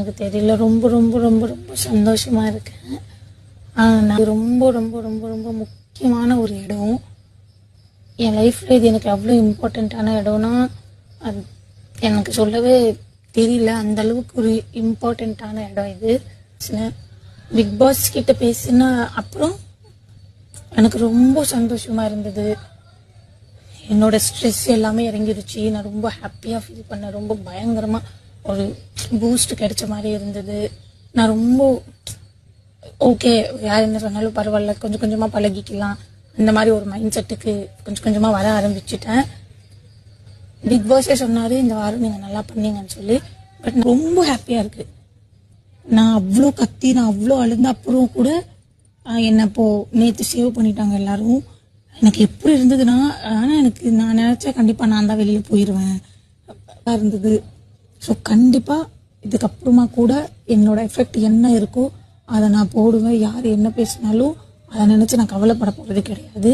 எனக்கு தெரியல. ரொம்ப ரொம்ப ரொம்ப ரொம்ப சந்தோஷமாக இருக்கேன். நான் ரொம்ப ரொம்ப ரொம்ப ரொம்ப முக்கியமான ஒரு இடம் என் லைஃப்பில். இது எனக்கு அவ்வளோ இம்பார்ட்டண்ட்டான இடம்னா அது எனக்கு சொல்லவே தெரியல. அந்த அளவுக்கு ஒரு இம்பார்ட்டண்ட்டான இடம் இது. பிக் பாஸ் கிட்ட பேசின அப்புறம் எனக்கு ரொம்ப சந்தோஷமாக இருந்தது. என்னோட ஸ்ட்ரெஸ் எல்லாமே இறங்கிருச்சு. நான் ரொம்ப ஹாப்பியாக ஃபீல் பண்ணேன். ரொம்ப பயங்கரமாக ஒரு பூஸ்ட் கிடைச்ச மாதிரி இருந்தது. நான் ரொம்ப ஓகே, யார் என்ன சொன்னாலும் பரவாயில்ல, கொஞ்சம் கொஞ்சமாக பழகிக்கலாம், அந்த மாதிரி ஒரு மைண்ட் செட்டுக்கு கொஞ்சம் கொஞ்சமாக வர ஆரம்பிச்சிட்டேன். பிக் பாஸே சொன்னார் இந்த வாரம் நீங்கள் நல்லா பண்ணீங்கன்னு சொல்லி. பட் ரொம்ப ஹாப்பியாக இருக்குது. நான் அவ்வளோ கத்தி, நான் அவ்வளோ அழுந்த அப்புறம் கூட என்னை இப்போது நேற்று சேவ் பண்ணிட்டாங்க எல்லாரும். எனக்கு எப்படி இருந்ததுன்னா, ஆனால் எனக்கு நான் நினச்சா கண்டிப்பாக நான் தான் வெளியில் போயிடுவேன் இருந்தது. ஸோ கண்டிப்பாக இதுக்கப்புறமா கூட என்னோட எஃபெக்ட் என்ன இருக்கோ அதை நான் போடுவேன். யார் என்ன பேசினாலும் அதை நினச்சி நான் கவலைப்பட போகிறது கிடையாது.